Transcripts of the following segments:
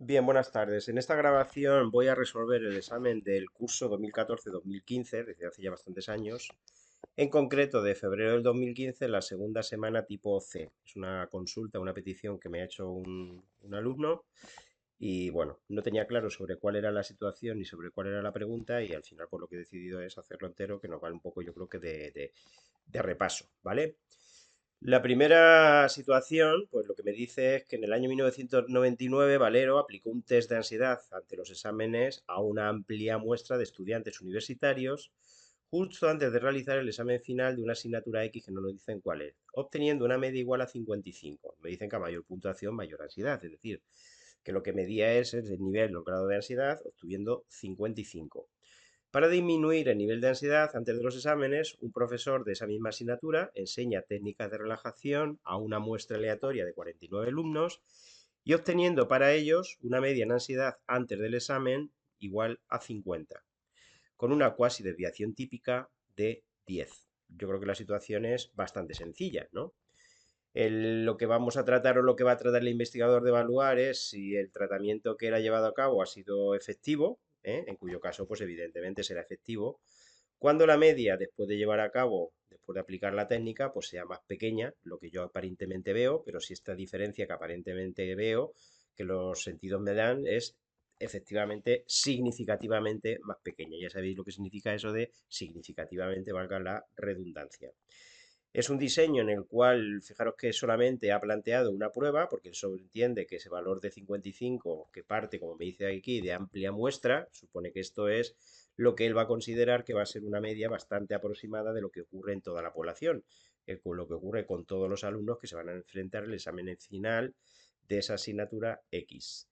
Bien, buenas tardes. En esta grabación voy a resolver el examen del curso 2014-2015, desde hace ya bastantes años, en concreto de febrero del 2015, la segunda semana tipo C. Es una consulta, una petición que me ha hecho un alumno y bueno, no tenía claro sobre cuál era la situación ni sobre cuál era la pregunta y al final por lo que he decidido es hacerlo entero, que nos vale un poco yo creo que de repaso, ¿vale? La primera situación, pues lo que me dice es que en el año 1999 Valero aplicó un test de ansiedad ante los exámenes a una amplia muestra de estudiantes universitarios justo antes de realizar el examen final de una asignatura X que no nos dicen cuál es, obteniendo una media igual a 55. Me dicen que a mayor puntuación, mayor ansiedad, es decir, que lo que medía es el nivel o grado de ansiedad, obtuviendo 55. Para disminuir el nivel de ansiedad antes de los exámenes, un profesor de esa misma asignatura enseña técnicas de relajación a una muestra aleatoria de 49 alumnos y obteniendo para ellos una media en ansiedad antes del examen igual a 50, con una cuasi desviación típica de 10. Yo creo que la situación es bastante sencilla, ¿no? Lo que vamos a tratar o lo que va a tratar el investigador de evaluar es si el tratamiento que él ha llevado a cabo ha sido efectivo, ¿eh? En cuyo caso, pues evidentemente será efectivo, cuando la media, después de llevar a cabo, después de aplicar la técnica, pues sea más pequeña, lo que yo aparentemente veo, pero si esta diferencia que aparentemente veo, que los sentidos me dan, es efectivamente significativamente más pequeña. Ya sabéis lo que significa eso de significativamente, valga la redundancia. Es un diseño en el cual, fijaros que solamente ha planteado una prueba, porque él sobreentiende que ese valor de 55, que parte, como me dice aquí, de amplia muestra, supone que esto es lo que él va a considerar que va a ser una media bastante aproximada de lo que ocurre en toda la población, con lo que ocurre con todos los alumnos que se van a enfrentar al examen final de esa asignatura X.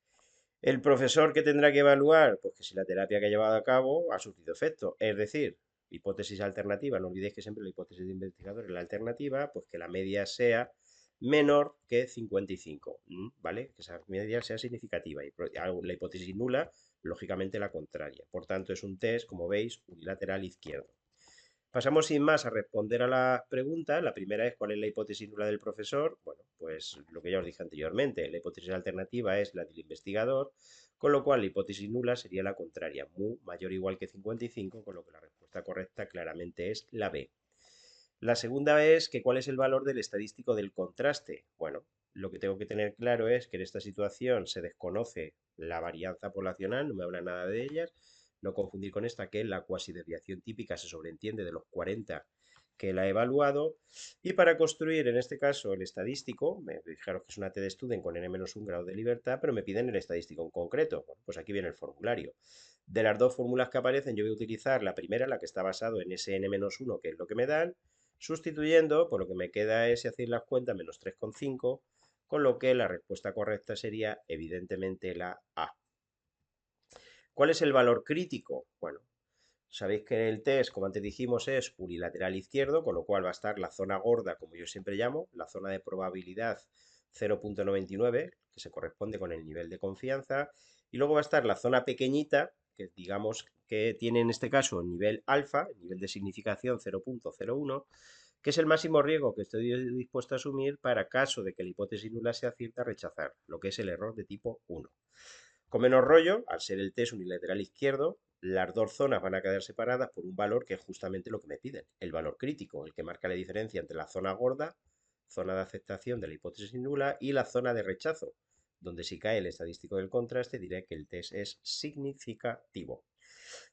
El profesor que tendrá que evaluar, pues que si la terapia que ha llevado a cabo ha surtido efecto, es decir, hipótesis alternativa, no olvidéis que siempre la hipótesis de investigador es la alternativa, pues que la media sea menor que 55, ¿vale? Que esa media sea significativa y la hipótesis nula, lógicamente la contraria. Por tanto, es un test, como veis, unilateral izquierdo. Pasamos sin más a responder a las preguntas. La primera es ¿cuál es la hipótesis nula del profesor? Bueno, pues lo que ya os dije anteriormente, la hipótesis alternativa es la del investigador, con lo cual la hipótesis nula sería la contraria, mu mayor o igual que 55, con lo que la respuesta correcta claramente es la B. La segunda es que ¿cuál es el valor del estadístico del contraste? Bueno, lo que tengo que tener claro es que en esta situación se desconoce la varianza poblacional, no me habla nada de ellas, no confundir con esta que la cuasi desviación típica se sobreentiende de los 40 que la he evaluado, y para construir en este caso el estadístico, fijaros que es una T de Student con n-1 grado de libertad, pero me piden el estadístico en concreto. Bueno, pues aquí viene el formulario. De las dos fórmulas que aparecen, yo voy a utilizar la primera, la que está basado en ese n-1, que es lo que me dan, sustituyendo, por lo que me queda es, si hacéis las cuentas, menos 3,5, con lo que la respuesta correcta sería evidentemente la A. ¿Cuál es el valor crítico? Bueno, sabéis que el test, como antes dijimos, es unilateral izquierdo, con lo cual va a estar la zona gorda, como yo siempre llamo, la zona de probabilidad 0,99, que se corresponde con el nivel de confianza, y luego va a estar la zona pequeñita, que digamos que tiene en este caso el nivel alfa, el nivel de significación 0,01, que es el máximo riesgo que estoy dispuesto a asumir para caso de que la hipótesis nula sea cierta, rechazar, lo que es el error de tipo 1. Con menos rollo, al ser el test unilateral izquierdo, las dos zonas van a quedar separadas por un valor que es justamente lo que me piden, el valor crítico, el que marca la diferencia entre la zona gorda, zona de aceptación de la hipótesis nula, y la zona de rechazo, donde si cae el estadístico del contraste diré que el test es significativo.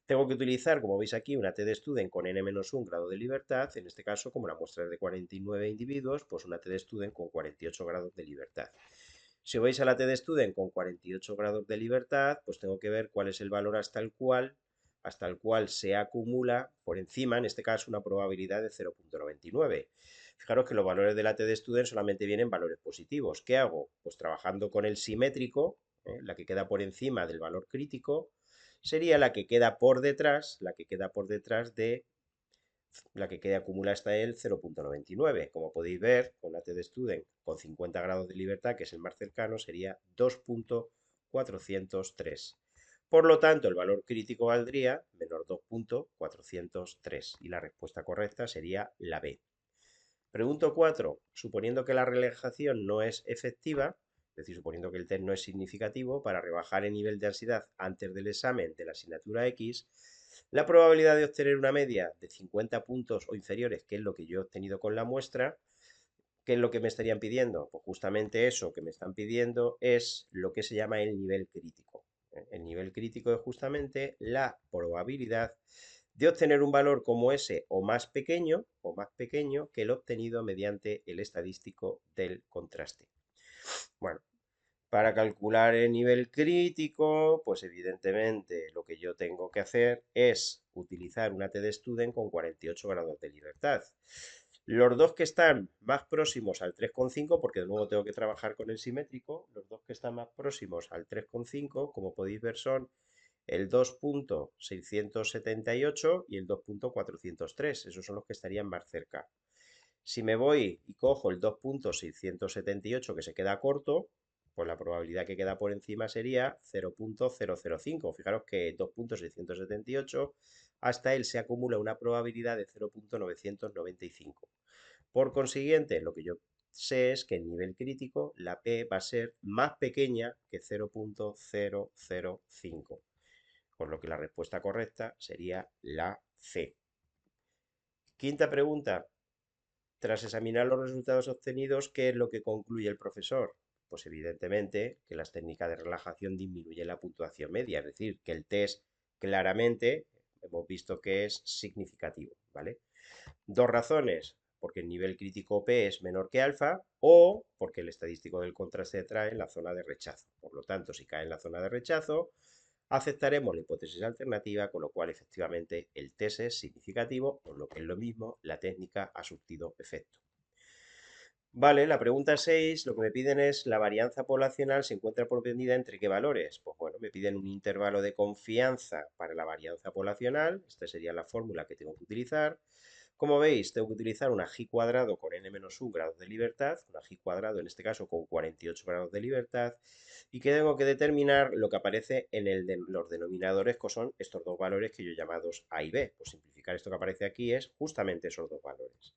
Tengo que utilizar, como veis aquí, una T de Student con n-1 grado de libertad, en este caso, como la muestra es de 49 individuos, pues una T de Student con 48 grados de libertad. Si vais a la T de Student con 48 grados de libertad, pues tengo que ver cuál es el valor hasta el cual se acumula por encima, en este caso, una probabilidad de 0,99. Fijaros que los valores de la T de Student solamente vienen valores positivos. ¿Qué hago? Pues trabajando con el simétrico, la que queda por encima del valor crítico, sería la que queda por detrás, de la que queda acumula hasta el 0,99. Como podéis ver, con la T de Student con 50 grados de libertad, que es el más cercano, sería 2,403. Por lo tanto, el valor crítico valdría menos 2,403 y la respuesta correcta sería la B. Pregunto 4. Suponiendo que la relajación no es efectiva, decir, suponiendo que el test no es significativo, para rebajar el nivel de ansiedad antes del examen de la asignatura X, la probabilidad de obtener una media de 50 puntos o inferiores, que es lo que yo he obtenido con la muestra, ¿qué es lo que me estarían pidiendo? Pues justamente eso que me están pidiendo es lo que se llama el nivel crítico. El nivel crítico es justamente la probabilidad de obtener un valor como ese o más pequeño que el obtenido mediante el estadístico del contraste. Bueno, para calcular el nivel crítico, pues evidentemente lo que yo tengo que hacer es utilizar una T-de-Student con 48 grados de libertad. Los dos que están más próximos al 3,5, porque de nuevo tengo que trabajar con el simétrico, los dos que están más próximos al 3,5, como podéis ver, son el 2,678 y el 2,403. Esos son los que estarían más cerca. Si me voy y cojo el 2,678 que se queda corto, pues la probabilidad que queda por encima sería 0,005. Fijaros que 2,678 hasta él se acumula una probabilidad de 0,995. Por consiguiente, lo que yo sé es que en nivel crítico la P va a ser más pequeña que 0,005. Por lo que la respuesta correcta sería la C. Quinta pregunta. Tras examinar los resultados obtenidos, ¿qué es lo que concluye el profesor? Pues evidentemente que las técnicas de relajación disminuyen la puntuación media, es decir, que el test claramente hemos visto que es significativo, ¿vale? Dos razones, porque el nivel crítico P es menor que alfa o porque el estadístico del contraste trae en la zona de rechazo. Por lo tanto, si cae en la zona de rechazo, aceptaremos la hipótesis alternativa, con lo cual efectivamente el test es significativo, o lo que es lo mismo, la técnica ha surtido efecto. Vale, la pregunta 6, lo que me piden es la varianza poblacional se encuentra propendida entre qué valores. Pues bueno, me piden un intervalo de confianza para la varianza poblacional, esta sería la fórmula que tengo que utilizar. Como veis, tengo que utilizar una g cuadrado con n-1 grados de libertad, una g cuadrado en este caso con 48 grados de libertad, y que tengo que determinar lo que aparece en los denominadores, que son estos dos valores que yo he llamados A y B. Por simplificar, esto que aparece aquí es justamente esos dos valores.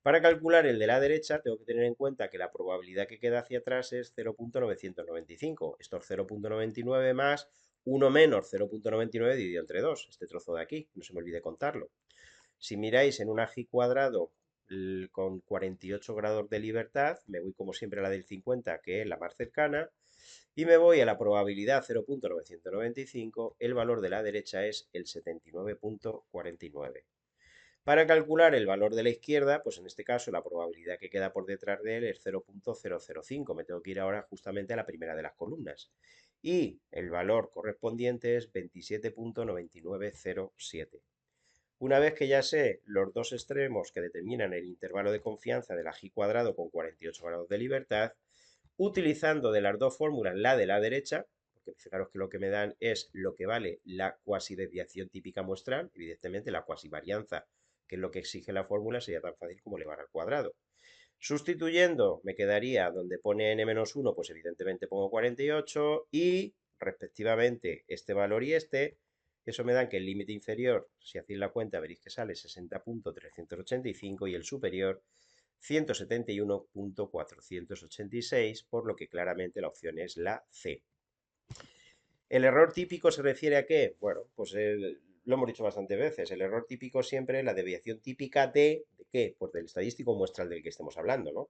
Para calcular el de la derecha, tengo que tener en cuenta que la probabilidad que queda hacia atrás es 0,995. Esto es 0,99 más 1 menos 0,99 dividido entre 2. Este trozo de aquí, no se me olvide contarlo. Si miráis en una g cuadrado con 48 grados de libertad, me voy como siempre a la del 50, que es la más cercana, y me voy a la probabilidad 0,995, el valor de la derecha es el 79,49. Para calcular el valor de la izquierda, pues en este caso la probabilidad que queda por detrás de él es 0,005. Me tengo que ir ahora justamente a la primera de las columnas. Y el valor correspondiente es 27,9907. Una vez que ya sé los dos extremos que determinan el intervalo de confianza de la g cuadrado con 48 grados de libertad, utilizando de las dos fórmulas la de la derecha, porque fijaros que lo que me dan es lo que vale la cuasi desviación típica muestral, evidentemente la cuasi varianza, que es lo que exige la fórmula, sería tan fácil como elevar al cuadrado. Sustituyendo, me quedaría donde pone n-1, pues evidentemente pongo 48 y respectivamente este valor y este, eso me da que el límite inferior, si hacéis la cuenta, veréis que sale 60,385 y el superior 171,486, por lo que claramente la opción es la C. ¿El error típico se refiere a qué? Bueno, pues lo hemos dicho bastantes veces. El error típico siempre es la desviación típica ¿de qué? Pues del estadístico muestral del que estemos hablando, ¿no?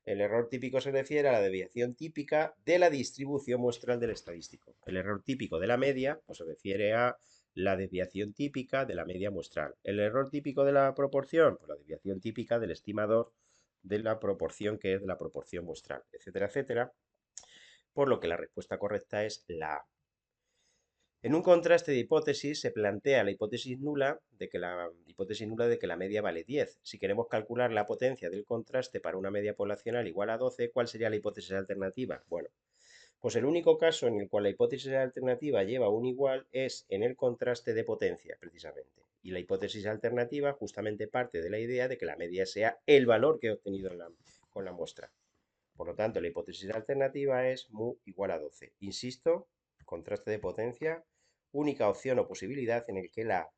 El error típico se refiere a la desviación típica de la distribución muestral del estadístico. El error típico de la media pues se refiere a la desviación típica de la media muestral. El error típico de la proporción, pues la desviación típica del estimador de la proporción que es de la proporción muestral, etcétera, etcétera. Por lo que la respuesta correcta es la A. En un contraste de hipótesis se plantea la hipótesis nula de que la media vale 10. Si queremos calcular la potencia del contraste para una media poblacional igual a 12, ¿cuál sería la hipótesis alternativa? Bueno, pues el único caso en el cual la hipótesis alternativa lleva un igual es en el contraste de potencia, precisamente. Y la hipótesis alternativa justamente parte de la idea de que la media sea el valor que he obtenido con la muestra. Por lo tanto, la hipótesis alternativa es mu igual a 12. Insisto, contraste de potencia, única opción o posibilidad en el que la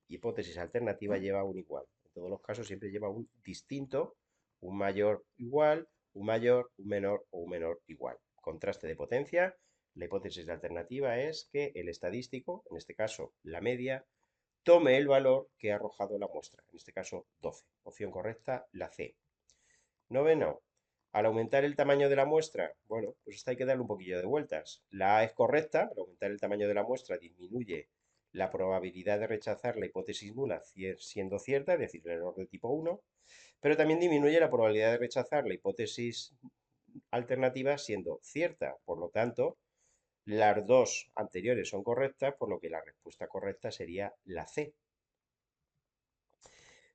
hipótesis alternativa lleva un igual. En todos los casos siempre lleva un distinto, un mayor igual un mayor, un menor o un menor igual. Contraste de potencia. La hipótesis alternativa es que el estadístico, en este caso la media, tome el valor que ha arrojado la muestra, en este caso 12. Opción correcta, la C. Noveno, al aumentar el tamaño de la muestra, bueno, pues esta hay que darle un poquillo de vueltas. La A es correcta, al aumentar el tamaño de la muestra disminuye la probabilidad de rechazar la hipótesis nula siendo cierta, es decir, el error de tipo 1, pero también disminuye la probabilidad de rechazar la hipótesis alternativa siendo cierta. Por lo tanto, las dos anteriores son correctas, por lo que la respuesta correcta sería la C.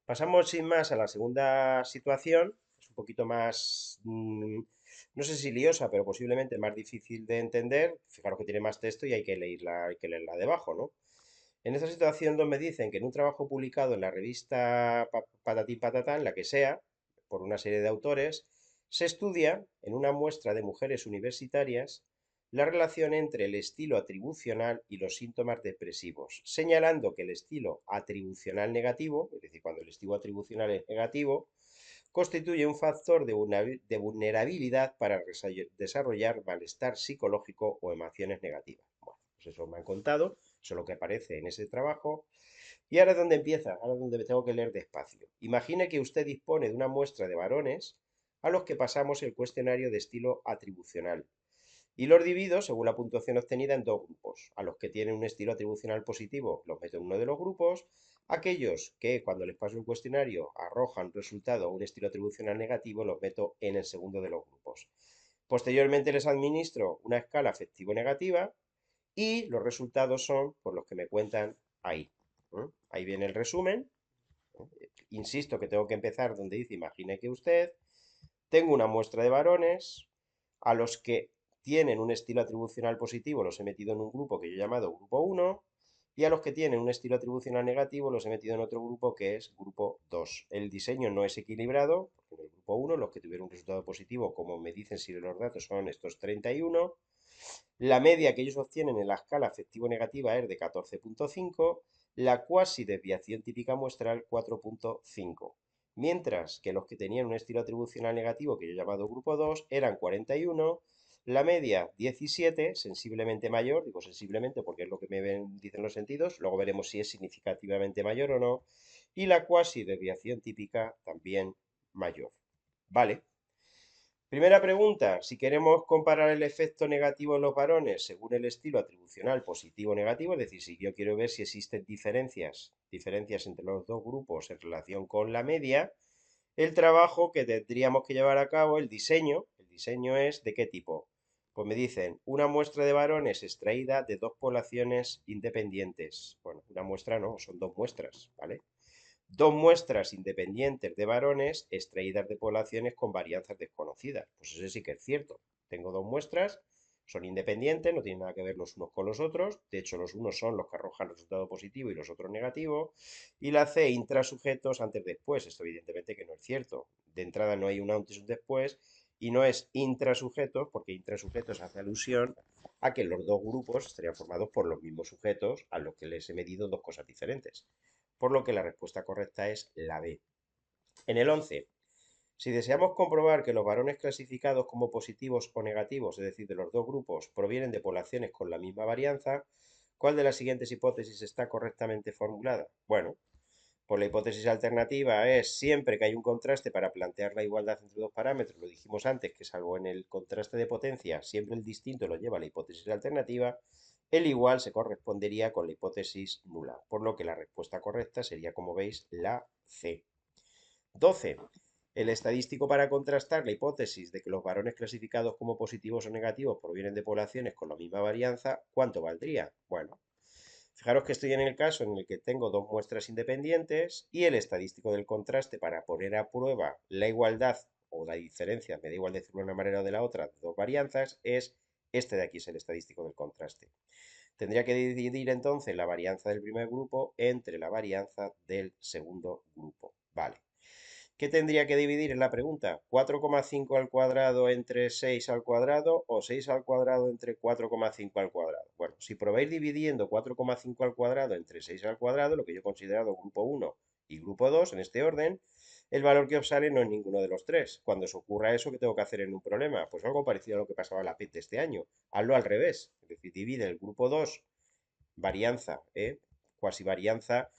Pasamos sin más a la segunda situación, es un poquito más, no sé si liosa, pero posiblemente más difícil de entender. Fijaros que tiene más texto y hay que leerla debajo, ¿no? En esta situación donde me dicen que en un trabajo publicado en la revista Patatín Patatán, la que sea, por una serie de autores, se estudia en una muestra de mujeres universitarias la relación entre el estilo atribucional y los síntomas depresivos, señalando que el estilo atribucional negativo, es decir, cuando el estilo atribucional es negativo, constituye un factor de vulnerabilidad para desarrollar malestar psicológico o emociones negativas. Bueno, pues eso me han contado, eso es lo que aparece en ese trabajo. Y ahora es donde empieza, ahora es donde tengo que leer despacio. Imagine que usted dispone de una muestra de varones a los que pasamos el cuestionario de estilo atribucional y los divido, según la puntuación obtenida, en dos grupos. A los que tienen un estilo atribucional positivo los meto en uno de los grupos. Aquellos que cuando les paso el cuestionario arrojan resultado un estilo atribucional negativo los meto en el segundo de los grupos. Posteriormente les administro una escala afectivo-negativa y los resultados son por los que me cuentan ahí. Ahí viene el resumen. Insisto que tengo que empezar donde dice imagine que usted. Tengo una muestra de varones a los que tienen un estilo atribucional positivo los he metido en un grupo que yo he llamado grupo 1 y a los que tienen un estilo atribucional negativo los he metido en otro grupo que es grupo 2. El diseño no es equilibrado, porque en el grupo 1 los que tuvieron un resultado positivo, como me dicen si los datos son estos 31, la media que ellos obtienen en la escala afectivo-negativa es de 14,5, la cuasi desviación típica muestral 4,5. Mientras que los que tenían un estilo atribucional negativo, que yo he llamado grupo 2, eran 41, la media 17, sensiblemente mayor, digo sensiblemente porque es lo que dicen los sentidos, luego veremos si es significativamente mayor o no, y la cuasi desviación típica también mayor. Vale. Primera pregunta, si queremos comparar el efecto negativo en los varones según el estilo atribucional positivo o negativo, es decir, si yo quiero ver si existen diferencias entre los dos grupos en relación con la media, el trabajo que tendríamos que llevar a cabo, el diseño es ¿de qué tipo? Pues me dicen, una muestra de varones extraída de dos poblaciones independientes. Bueno, una muestra no, son dos muestras, ¿vale? Dos muestras independientes de varones extraídas de poblaciones con varianzas desconocidas. Pues eso sí que es cierto. Tengo dos muestras, son independientes, no tienen nada que ver los unos con los otros. De hecho, los unos son los que arrojan resultado positivo y los otros negativo. Y la C, intrasujetos antes-después. Esto evidentemente que no es cierto. De entrada no hay un antes y un después. Y no es intrasujetos, porque intrasujetos hace alusión a que los dos grupos estarían formados por los mismos sujetos a los que les he medido dos cosas diferentes, por lo que la respuesta correcta es la B. En el 11, si deseamos comprobar que los varones clasificados como positivos o negativos, es decir, de los dos grupos, provienen de poblaciones con la misma varianza, ¿cuál de las siguientes hipótesis está correctamente formulada? Bueno, pues la hipótesis alternativa es siempre que hay un contraste para plantear la igualdad entre dos parámetros, lo dijimos antes, que salvo en el contraste de potencia, siempre el distinto lo lleva a la hipótesis alternativa, el igual se correspondería con la hipótesis nula, por lo que la respuesta correcta sería, como veis, la C. 12. El estadístico para contrastar la hipótesis de que los varones clasificados como positivos o negativos provienen de poblaciones con la misma varianza, ¿cuánto valdría? Bueno, fijaros que estoy en el caso en el que tengo dos muestras independientes y el estadístico del contraste para poner a prueba la igualdad o la diferencia, me da igual decirlo de una manera o de la otra, de dos varianzas, es este de aquí, es el estadístico del contraste. Tendría que dividir entonces la varianza del primer grupo entre la varianza del segundo grupo. Vale. ¿Qué tendría que dividir en la pregunta? ¿4,5 al cuadrado entre 6 al cuadrado o 6 al cuadrado entre 4,5 al cuadrado? Bueno, si probáis dividiendo 4,5 al cuadrado entre 6 al cuadrado, lo que yo he considerado grupo 1 y grupo 2 en este orden, el valor que os sale no es ninguno de los tres. Cuando os ocurra eso, ¿qué tengo que hacer en un problema? Pues algo parecido a lo que pasaba en la PET de este año. Hazlo al revés. Es decir, divide el grupo 2 varianza, cuasivarianza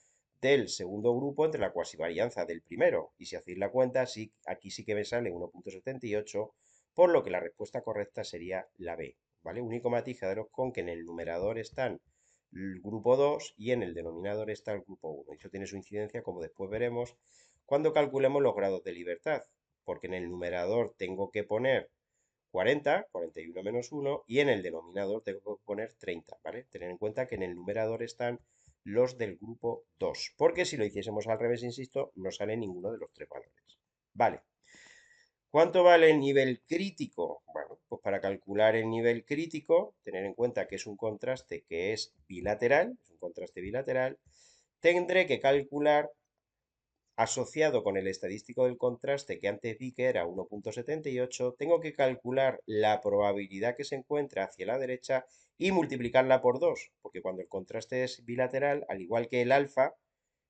del segundo grupo entre la cuasivarianza del primero. Y si hacéis la cuenta, sí, aquí sí que me sale 1,78, por lo que la respuesta correcta sería la B. ¿Vale? Único matiz, quedaros con que en el numerador están el grupo 2 y en el denominador está el grupo 1. Eso tiene su incidencia, como después veremos, cuando calculemos los grados de libertad, porque en el numerador tengo que poner 40, 41 menos 1, y en el denominador tengo que poner 30, ¿vale? Tener en cuenta que en el numerador están los del grupo 2, porque si lo hiciésemos al revés, insisto, no sale ninguno de los tres valores. Vale. ¿Cuánto vale el nivel crítico? Bueno, pues para calcular el nivel crítico, tener en cuenta que es un contraste que es bilateral, es un contraste bilateral, tendré que calcular asociado con el estadístico del contraste que antes vi que era 1,78, tengo que calcular la probabilidad que se encuentra hacia la derecha y multiplicarla por 2, porque cuando el contraste es bilateral, al igual que el alfa,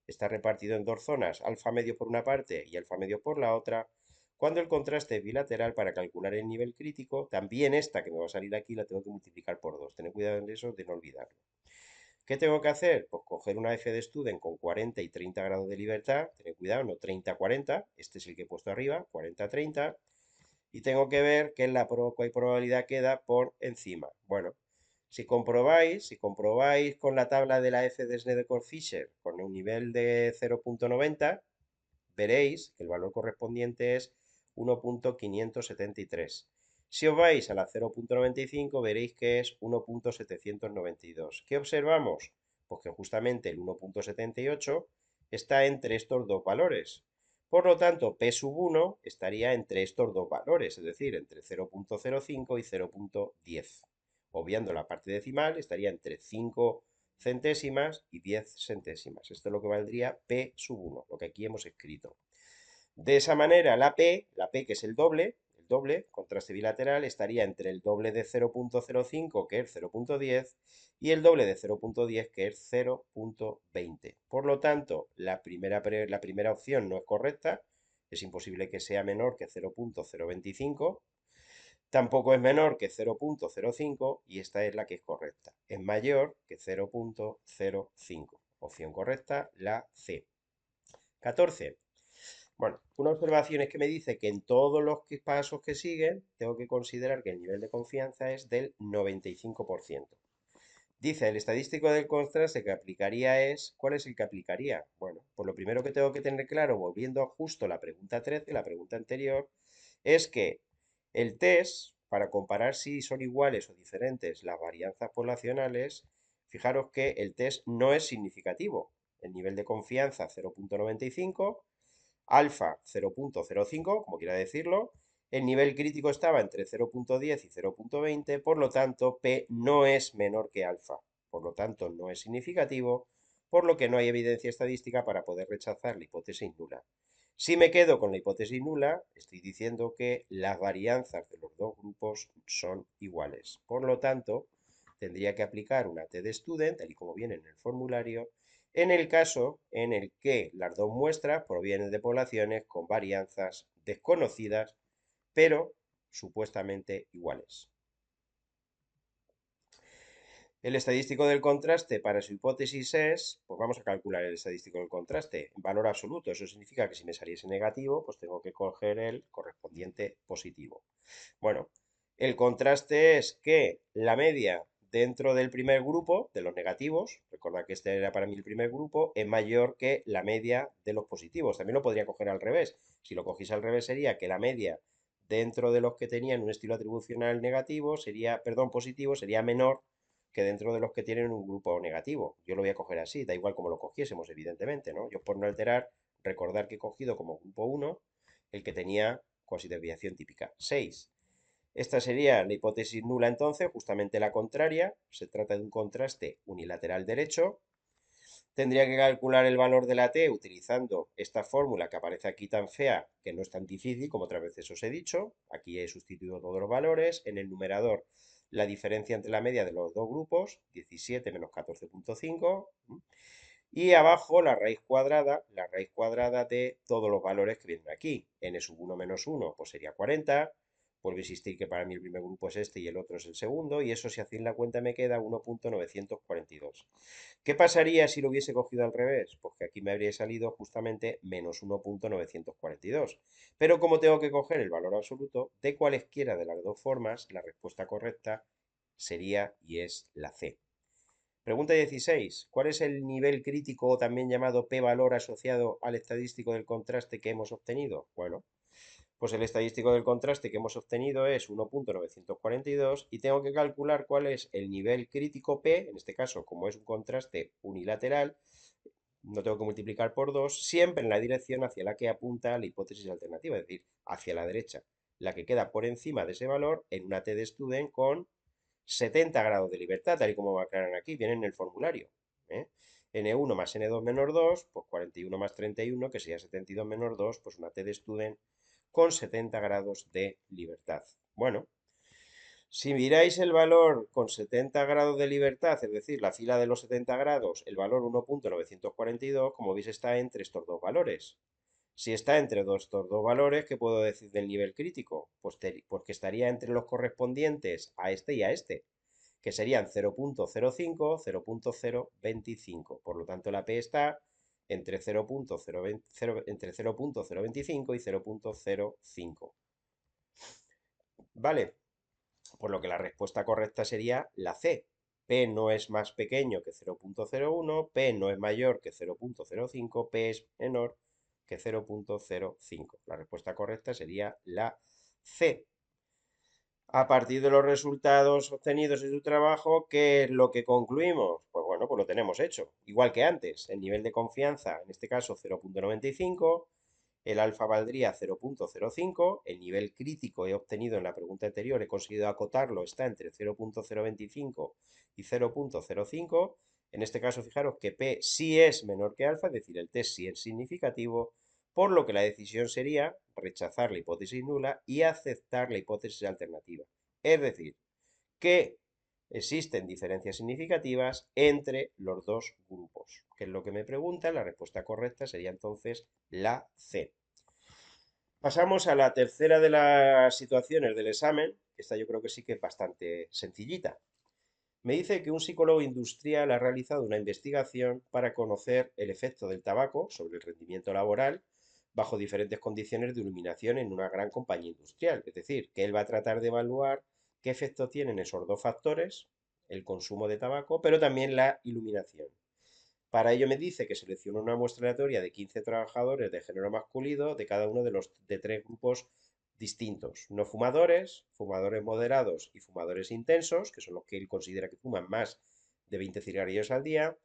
está repartido en dos zonas, alfa medio por una parte y alfa medio por la otra. Cuando el contraste es bilateral, para calcular el nivel crítico, también esta que me va a salir aquí la tengo que multiplicar por 2. Tened cuidado en eso de no olvidarlo. ¿Qué tengo que hacer? Pues coger una F de Student con 40 y 30 grados de libertad. Tened cuidado, no 30-40. Este es el que he puesto arriba, 40-30. Y tengo que ver qué es cuál probabilidad queda por encima. Bueno, si comprobáis con la tabla de la F de Snedeker-Fisher con un nivel de 0,90, veréis que el valor correspondiente es 1,573. Si os vais a la 0,95 veréis que es 1,792. ¿Qué observamos? Pues que justamente el 1,78 está entre estos dos valores. Por lo tanto, P sub 1 estaría entre estos dos valores, es decir, entre 0,05 y 0,10. Obviando la parte decimal, estaría entre 5 centésimas y 10 centésimas. Esto es lo que valdría P sub 1, lo que aquí hemos escrito. De esa manera, la P que es el doble, contraste bilateral, estaría entre el doble de 0,05, que es 0,10, y el doble de 0,10, que es 0,20. Por lo tanto, la primera opción no es correcta, es imposible que sea menor que 0,025, tampoco es menor que 0,05 y esta es la que es correcta. Es mayor que 0,05. Opción correcta, la C. 14. Bueno, una observación es que me dice que en todos los pasos que siguen tengo que considerar que el nivel de confianza es del 95%. Dice, el estadístico del contraste que aplicaría es, ¿cuál es el que aplicaría? Bueno, pues lo primero que tengo que tener claro, volviendo a justo la pregunta 13, la pregunta anterior, es que el test, para comparar si son iguales o diferentes las varianzas poblacionales, fijaros que el test no es significativo. El nivel de confianza 0,95, alfa 0,05, como quiera decirlo. El nivel crítico estaba entre 0,10 y 0,20, por lo tanto, P no es menor que alfa. Por lo tanto, no es significativo, por lo que no hay evidencia estadística para poder rechazar la hipótesis nula. Si me quedo con la hipótesis nula, estoy diciendo que las varianzas de los dos grupos son iguales. Por lo tanto, tendría que aplicar una T de student, tal y como viene en el formulario, en el caso en el que las dos muestras provienen de poblaciones con varianzas desconocidas, pero supuestamente iguales. El estadístico del contraste para su hipótesis es, pues vamos a calcular el estadístico del contraste en valor absoluto. Eso significa que si me saliese negativo, pues tengo que coger el correspondiente positivo. Bueno, el contraste es que la media dentro del primer grupo, de los negativos, recordad que este era para mí el primer grupo, es mayor que la media de los positivos. También lo podría coger al revés. Si lo cogís al revés sería que la media dentro de los que tenían un estilo atribucional negativo sería, perdón, positivo, sería menor que dentro de los que tienen un grupo negativo. Yo lo voy a coger así, da igual como lo cogiésemos, evidentemente, ¿no? Yo por no alterar, recordar que he cogido como grupo 1 el que tenía cuasi desviación típica, 6. Esta sería la hipótesis nula entonces, justamente la contraria. Se trata de un contraste unilateral derecho. Tendría que calcular el valor de la t utilizando esta fórmula que aparece aquí tan fea, que no es tan difícil como otras veces os he dicho. Aquí he sustituido todos los valores. En el numerador, la diferencia entre la media de los dos grupos, 17 menos 14,5. Y abajo la raíz cuadrada de todos los valores que vienen aquí. N sub 1 menos 1, pues sería 40. Vuelvo a insistir que para mí el primer grupo es este y el otro es el segundo. Y eso, si hacéis la cuenta, me queda 1,942. ¿Qué pasaría si lo hubiese cogido al revés? Pues que aquí me habría salido justamente menos 1,942. Pero como tengo que coger el valor absoluto, de cualesquiera de las dos formas, la respuesta correcta sería y es la C. Pregunta 16. ¿Cuál es el nivel crítico o también llamado p-valor asociado al estadístico del contraste que hemos obtenido? Bueno, pues el estadístico del contraste que hemos obtenido es 1,942 y tengo que calcular cuál es el nivel crítico P, en este caso, como es un contraste unilateral, no tengo que multiplicar por 2, siempre en la dirección hacia la que apunta la hipótesis alternativa, es decir, hacia la derecha, la que queda por encima de ese valor en una T de Student con 70 grados de libertad, tal y como me aclaran aquí, viene en el formulario. ¿eh? N1 más N2 menos 2, pues 41 más 31, que sería 72 menos 2, pues una T de Student con 70 grados de libertad. Bueno, si miráis el valor con 70 grados de libertad, es decir, la fila de los 70 grados, el valor 1,942, como veis está entre estos dos valores. Si está entre estos dos valores, ¿qué puedo decir del nivel crítico? Pues que estaría entre los correspondientes a este y a este, que serían 0,05, 0,025. Por lo tanto, la P está entre 0,025 y 0,05. ¿Vale? Por lo que la respuesta correcta sería la C. P no es más pequeño que 0,01, P no es mayor que 0,05, P es menor que 0,05. La respuesta correcta sería la C. A partir de los resultados obtenidos en su trabajo, ¿qué es lo que concluimos? Pues bueno, pues lo tenemos hecho. Igual que antes, el nivel de confianza, en este caso 0,95, el alfa valdría 0,05, el nivel crítico he obtenido en la pregunta anterior, he conseguido acotarlo, está entre 0,025 y 0,05. En este caso, fijaros que P sí es menor que alfa, es decir, el test sí es significativo, por lo que la decisión sería rechazar la hipótesis nula y aceptar la hipótesis alternativa. Es decir, que existen diferencias significativas entre los dos grupos. ¿Qué es lo que me pregunta? La respuesta correcta sería entonces la C. Pasamos a la tercera de las situaciones del examen. Esta yo creo que sí que es bastante sencillita. Me dice que un psicólogo industrial ha realizado una investigación para conocer el efecto del tabaco sobre el rendimiento laboral bajo diferentes condiciones de iluminación en una gran compañía industrial. Es decir, que él va a tratar de evaluar qué efecto tienen esos dos factores, el consumo de tabaco, pero también la iluminación. Para ello me dice que selecciona una muestra aleatoria de 15 trabajadores de género masculino de cada uno de los de tres grupos distintos. No fumadores, fumadores moderados y fumadores intensos, que son los que él considera que fuman más de 20 cigarrillos al día.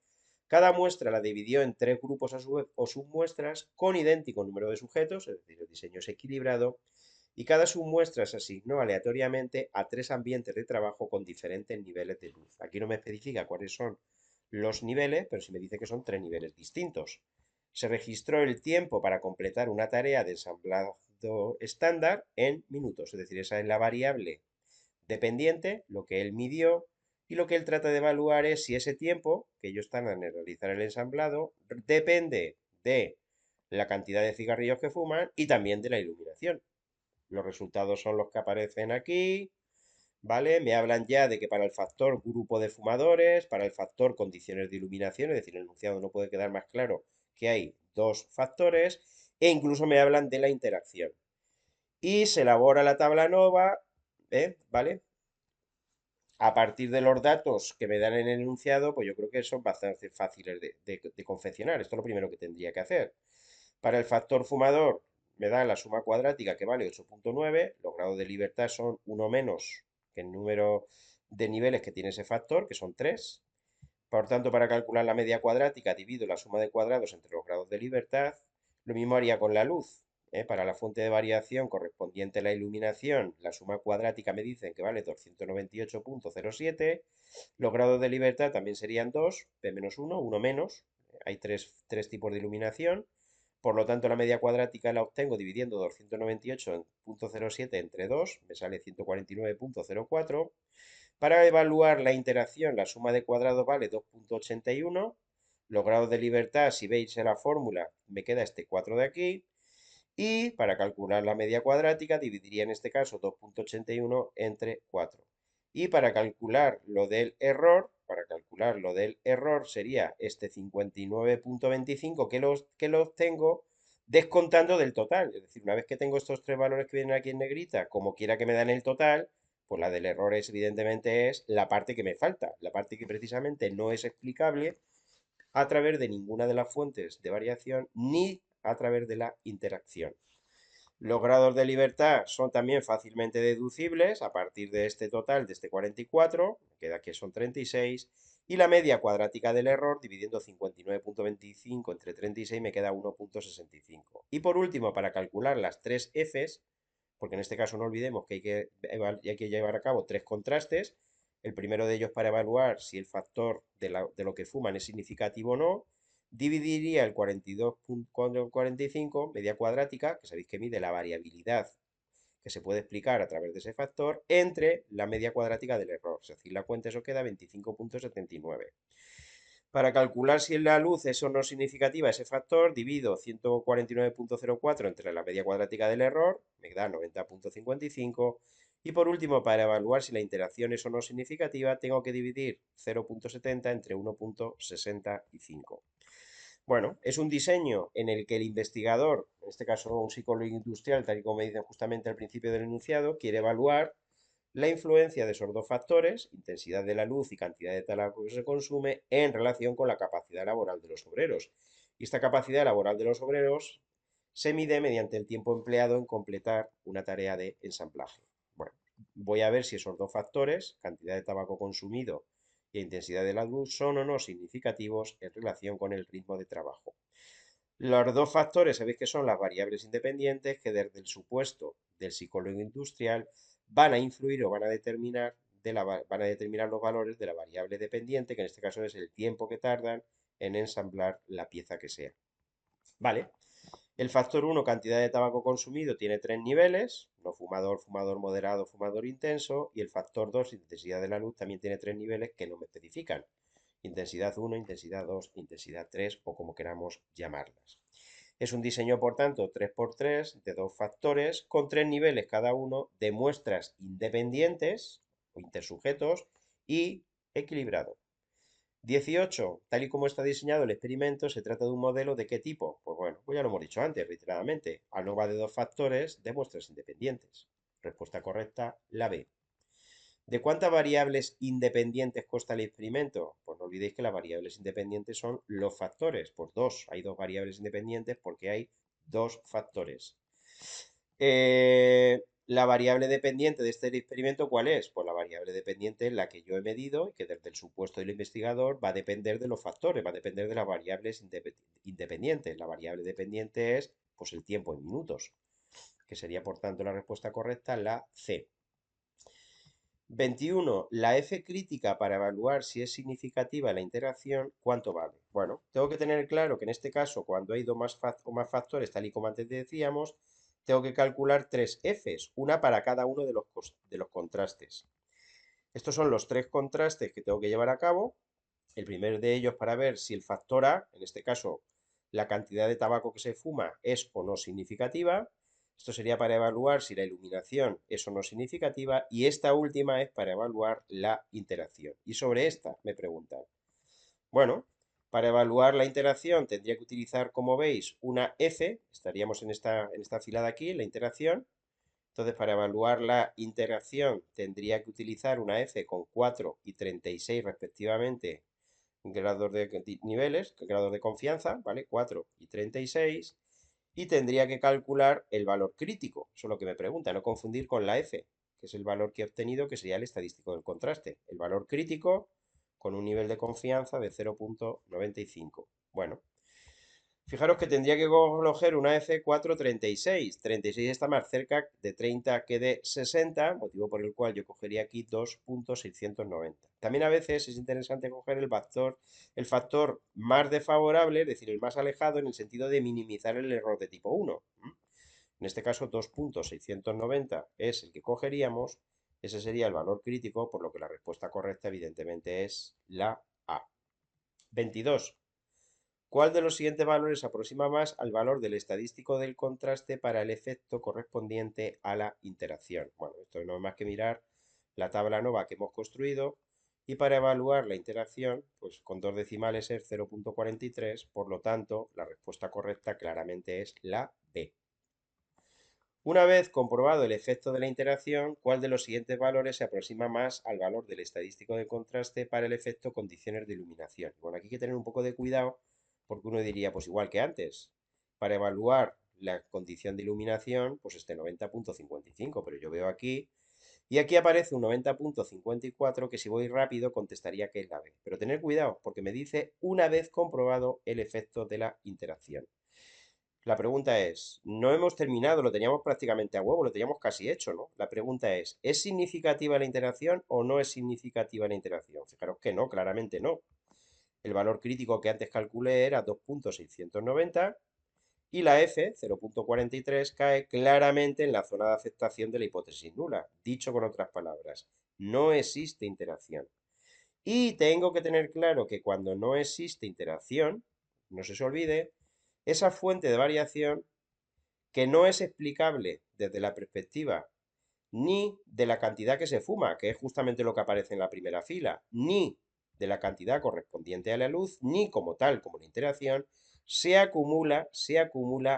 Cada muestra la dividió en tres grupos a su vez, o submuestras con idéntico número de sujetos, es decir, el diseño es equilibrado, y cada submuestra se asignó aleatoriamente a tres ambientes de trabajo con diferentes niveles de luz. Aquí no me especifica cuáles son los niveles, pero sí me dice que son tres niveles distintos. Se registró el tiempo para completar una tarea de ensamblado estándar en minutos, es decir, esa es la variable dependiente, lo que él midió, y lo que él trata de evaluar es si ese tiempo que ellos tardan en realizar el ensamblado depende de la cantidad de cigarrillos que fuman y también de la iluminación. Los resultados son los que aparecen aquí, ¿vale? Me hablan ya de que para el factor grupo de fumadores, para el factor condiciones de iluminación, es decir, el enunciado no puede quedar más claro que hay dos factores, e incluso me hablan de la interacción. Y se elabora la tabla nova, ¿vale? A partir de los datos que me dan en el enunciado, pues yo creo que son bastante fáciles de confeccionar. Esto es lo primero que tendría que hacer. Para el factor fumador, me da la suma cuadrática que vale 8,9. Los grados de libertad son uno menos que el número de niveles que tiene ese factor, que son 3. Por tanto, para calcular la media cuadrática, divido la suma de cuadrados entre los grados de libertad. Lo mismo haría con la luz. Para la fuente de variación correspondiente a la iluminación, la suma cuadrática me dicen que vale 298,07. Los grados de libertad también serían 2, P-1, 1 menos. Hay tres tipos de iluminación. Por lo tanto, la media cuadrática la obtengo dividiendo 298,07 entre 2, me sale 149,04. Para evaluar la interacción, la suma de cuadrados vale 2,81. Los grados de libertad, si veis en la fórmula, me queda este 4 de aquí. Y para calcular la media cuadrática, dividiría en este caso 2,81 entre 4. Y para calcular lo del error sería este 59,25 que lo obtengo descontando del total. Es decir, una vez que tengo estos tres valores que vienen aquí en negrita, como quiera que me dan el total, pues la del error evidentemente es la parte que me falta, la parte que precisamente no es explicable a través de ninguna de las fuentes de variación ni a través de la interacción. Los grados de libertad son también fácilmente deducibles a partir de este total, de este 44, me queda que son 36, y la media cuadrática del error, dividiendo 59,25 entre 36, me queda 1,65. Y por último, para calcular las tres Fs, porque en este caso no olvidemos que hay que llevar a cabo tres contrastes, el primero de ellos para evaluar si el factor de lo que fuman es significativo o no, dividiría el 42,45, media cuadrática, que sabéis que mide la variabilidad que se puede explicar a través de ese factor, entre la media cuadrática del error. Es decir, la cuenta eso queda 25,79. Para calcular si en la luz es o no significativa ese factor, divido 149,04 entre la media cuadrática del error, me da 90,55. Y por último, para evaluar si la interacción es o no significativa, tengo que dividir 0,70 entre 1,65. Bueno, es un diseño en el que el investigador, en este caso un psicólogo industrial, tal y como me dicen justamente al principio del enunciado, quiere evaluar la influencia de esos dos factores, intensidad de la luz y cantidad de tabaco que se consume, en relación con la capacidad laboral de los obreros. Y esta capacidad laboral de los obreros se mide mediante el tiempo empleado en completar una tarea de ensamblaje. Bueno, voy a ver si esos dos factores, cantidad de tabaco consumido y intensidad de la luz, son o no significativos en relación con el ritmo de trabajo. Los dos factores, sabéis que son las variables independientes que desde el supuesto del psicólogo industrial van a influir o van a determinar los valores de la variable dependiente, que en este caso es el tiempo que tardan en ensamblar la pieza que sea. Vale. El factor 1, cantidad de tabaco consumido, tiene tres niveles, no fumador, fumador moderado, fumador intenso, y el factor 2, intensidad de la luz, también tiene tres niveles que no me especifican. Intensidad 1, intensidad 2, intensidad 3 o como queramos llamarlas. Es un diseño, por tanto, 3x3 de dos factores con tres niveles cada uno de muestras independientes o intersujetos y equilibrado. 18. Tal y como está diseñado el experimento, se trata de un modelo de qué tipo. Pues bueno, pues ya lo hemos dicho antes, reiteradamente. ANOVA de dos factores de muestras independientes. Respuesta correcta, la B. ¿De cuántas variables independientes consta el experimento? Pues no olvidéis que las variables independientes son los factores. Pues dos. Hay dos variables independientes porque hay dos factores. La variable dependiente de este experimento, ¿cuál es? Pues la variable dependiente es la que yo he medido y que desde el supuesto del investigador va a depender de los factores, va a depender de las variables independientes. La variable dependiente es pues el tiempo en minutos, que sería por tanto la respuesta correcta, la C. 21. La F crítica para evaluar si es significativa la interacción, ¿cuánto vale? Bueno, tengo que tener claro que en este caso, cuando hay dos o más factores, tal y como antes decíamos, tengo que calcular tres Fs, una para cada uno de los contrastes. Estos son los tres contrastes que tengo que llevar a cabo. El primero de ellos para ver si el factor A, en este caso la cantidad de tabaco que se fuma, es o no significativa. Esto sería para evaluar si la iluminación es o no significativa. Y esta última es para evaluar la interacción. Y sobre esta me preguntan. Bueno, para evaluar la interacción tendría que utilizar, como veis, una F. Estaríamos en esta fila de aquí, la interacción. Entonces, para evaluar la interacción tendría que utilizar una F con 4 y 36 respectivamente grados de niveles, grados de confianza, ¿vale? 4 y 36. Y tendría que calcular el valor crítico. Eso es lo que me pregunta, no confundir con la F, que es el valor que he obtenido, que sería el estadístico del contraste. El valor crítico con un nivel de confianza de 0,95. Bueno, fijaros que tendría que coger una F436. 36 está más cerca de 30 que de 60, motivo por el cual yo cogería aquí 2,690. También a veces es interesante coger el factor más desfavorable, es decir, el más alejado, en el sentido de minimizar el error de tipo 1. En este caso, 2,690 es el que cogeríamos. Ese sería el valor crítico, por lo que la respuesta correcta, evidentemente, es la A. 22. ¿Cuál de los siguientes valores se aproxima más al valor del estadístico del contraste para el efecto correspondiente a la interacción? Bueno, esto no es más que mirar la tabla ANOVA que hemos construido y para evaluar la interacción, pues con dos decimales es 0,43, por lo tanto, la respuesta correcta claramente es la B. Una vez comprobado el efecto de la interacción, ¿cuál de los siguientes valores se aproxima más al valor del estadístico de contraste para el efecto condiciones de iluminación? Bueno, aquí hay que tener un poco de cuidado porque uno diría, pues igual que antes, para evaluar la condición de iluminación, pues este 90,55, pero yo veo aquí, y aquí aparece un 90,54 que si voy rápido contestaría que es la B. Pero tener cuidado porque me dice una vez comprobado el efecto de la interacción. La pregunta es, no hemos terminado, lo teníamos prácticamente a huevo, lo teníamos casi hecho, ¿no? La pregunta ¿es significativa la interacción o no es significativa la interacción? Fijaros que no, claramente no. El valor crítico que antes calculé era 2,690 y la F, 0,43, cae claramente en la zona de aceptación de la hipótesis nula. Dicho con otras palabras, no existe interacción. Y tengo que tener claro que cuando no existe interacción, no se olvide, esa fuente de variación que no es explicable desde la perspectiva ni de la cantidad que se fuma, que es justamente lo que aparece en la primera fila, ni de la cantidad correspondiente a la luz, ni como tal, como la interacción, se acumula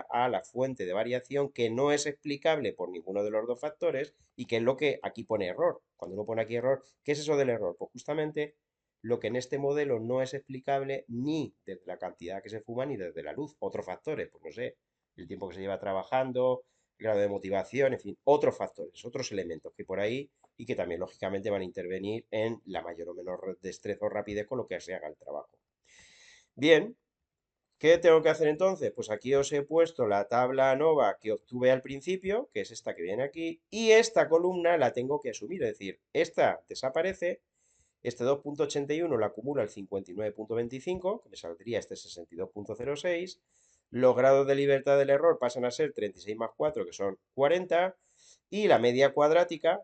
a la fuente de variación que no es explicable por ninguno de los dos factores y que es lo que aquí pone error. Cuando uno pone aquí error, ¿qué es eso del error? Pues justamente lo que en este modelo no es explicable ni desde la cantidad que se fuma ni desde la luz. Otros factores, pues no sé, el tiempo que se lleva trabajando, grado de motivación, en fin, otros factores, otros elementos que por ahí y que también lógicamente van a intervenir en la mayor o menor destreza o rapidez con lo que se haga el trabajo. Bien, ¿qué tengo que hacer entonces? Pues aquí os he puesto la tabla ANOVA que obtuve al principio, que es esta que viene aquí, y esta columna la tengo que asumir, es decir, esta desaparece, este 2,81 lo acumula el 59,25, que me saldría este 62,06. Los grados de libertad del error pasan a ser 36 más 4, que son 40. Y la media cuadrática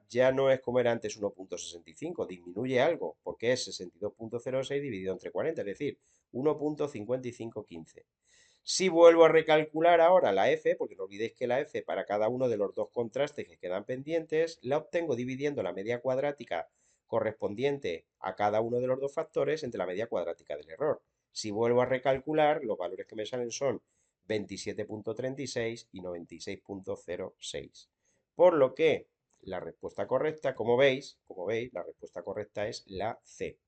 ya no es como era antes 1,65, disminuye algo, porque es 62,06 dividido entre 40, es decir, 1,5515. Si vuelvo a recalcular ahora la F, porque no olvidéis que la F para cada uno de los dos contrastes que quedan pendientes, la obtengo dividiendo la media cuadrática correspondiente a cada uno de los dos factores entre la media cuadrática del error. Si vuelvo a recalcular, los valores que me salen son 27,36 y 96,06. Por lo que la respuesta correcta, como veis, la respuesta correcta es la C.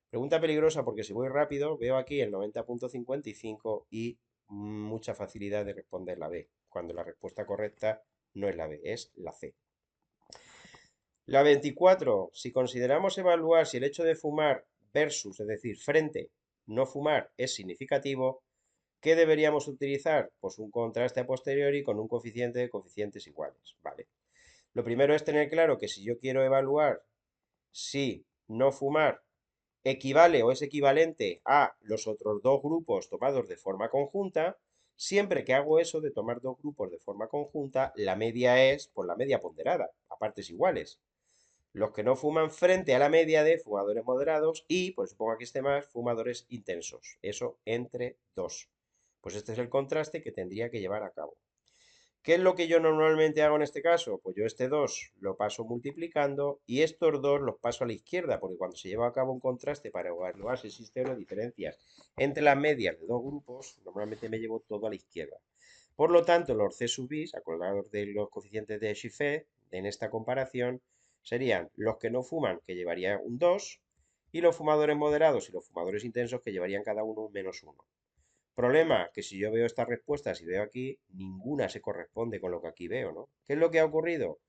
Pregunta peligrosa porque si voy rápido veo aquí el 90,55 y mucha facilidad de responder la B, cuando la respuesta correcta no es la B, es la C. La 24, si consideramos evaluar si el hecho de fumar versus, es decir, frente, no fumar es significativo, ¿qué deberíamos utilizar? Pues un contraste a posteriori con un coeficiente de coeficientes iguales, ¿vale? Lo primero es tener claro que si yo quiero evaluar si no fumar equivale o es equivalente a los otros dos grupos tomados de forma conjunta, siempre que hago eso de tomar dos grupos de forma conjunta, la media es por la media ponderada, a partes iguales. Los que no fuman frente a la media de fumadores moderados y, por supongo que esté más, fumadores intensos. Eso entre dos. Pues este es el contraste que tendría que llevar a cabo. ¿Qué es lo que yo normalmente hago en este caso? Pues yo este 2 lo paso multiplicando y estos 2 los paso a la izquierda, porque cuando se lleva a cabo un contraste para evaluar si existen o diferencias entre las medias de dos grupos, normalmente me llevo todo a la izquierda. Por lo tanto, los C sub i, acordados de los coeficientes de Schiffé, en esta comparación, serían los que no fuman, que llevaría un 2, y los fumadores moderados y los fumadores intensos, que llevarían cada uno un menos 1. Problema, que si yo veo estas respuestas y veo aquí, ninguna se corresponde con lo que aquí veo, ¿no? ¿Qué es lo que ha ocurrido?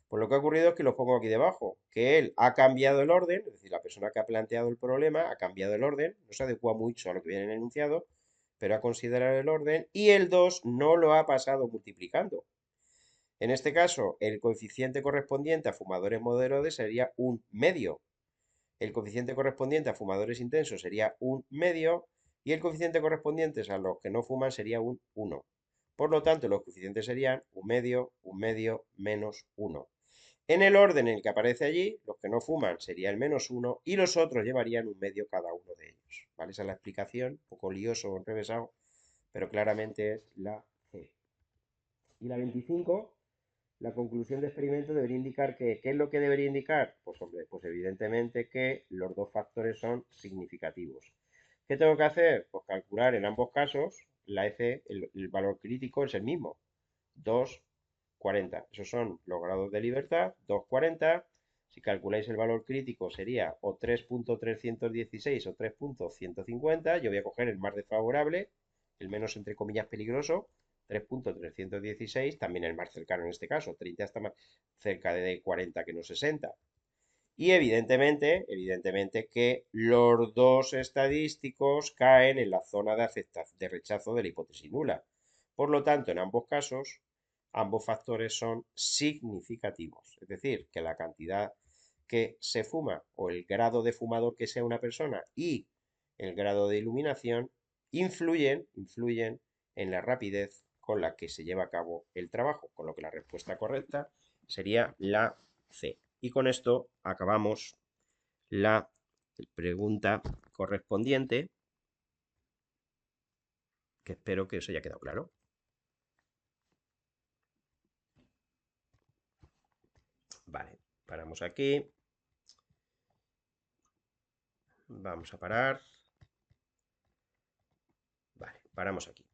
Pues lo que ha ocurrido es que los pongo aquí debajo, que él ha cambiado el orden, es decir, la persona que ha planteado el problema ha cambiado el orden, no se adecua mucho a lo que viene en el enunciado, pero ha considerado el orden y el 2 no lo ha pasado multiplicando. En este caso, el coeficiente correspondiente a fumadores moderados sería un medio, el coeficiente correspondiente a fumadores intensos sería un medio y el coeficiente correspondiente a los que no fuman sería un 1. Por lo tanto, los coeficientes serían un medio, menos 1. En el orden en el que aparece allí, los que no fuman sería el menos 1 y los otros llevarían un medio cada uno de ellos. años, ¿vale? Esa es la explicación, un poco lioso o enrevesado, pero claramente es la C. Y la 25, la conclusión de experimento debería indicar que, ¿qué es lo que debería indicar? Pues hombre, pues evidentemente que los dos factores son significativos. ¿Qué tengo que hacer? Pues calcular en ambos casos la F, el valor crítico es el mismo, 2,40. Esos son los grados de libertad, 2,40. Si calculáis el valor crítico sería o 3,316 o 3,150. Yo voy a coger el más desfavorable, el menos entre comillas peligroso, 3,316, también el más cercano en este caso, 30 está más cerca de 40 que no 60. Y evidentemente que los dos estadísticos caen en la zona de rechazo de la hipótesis nula. Por lo tanto, en ambos casos, ambos factores son significativos. Es decir, que la cantidad que se fuma o el grado de fumador que sea una persona y el grado de iluminación influyen en la rapidez con la que se lleva a cabo el trabajo, con lo que la respuesta correcta sería la C. Y con esto acabamos la pregunta correspondiente, que espero que os haya quedado claro. Vale, paramos aquí. Vamos a parar. Vale, paramos aquí.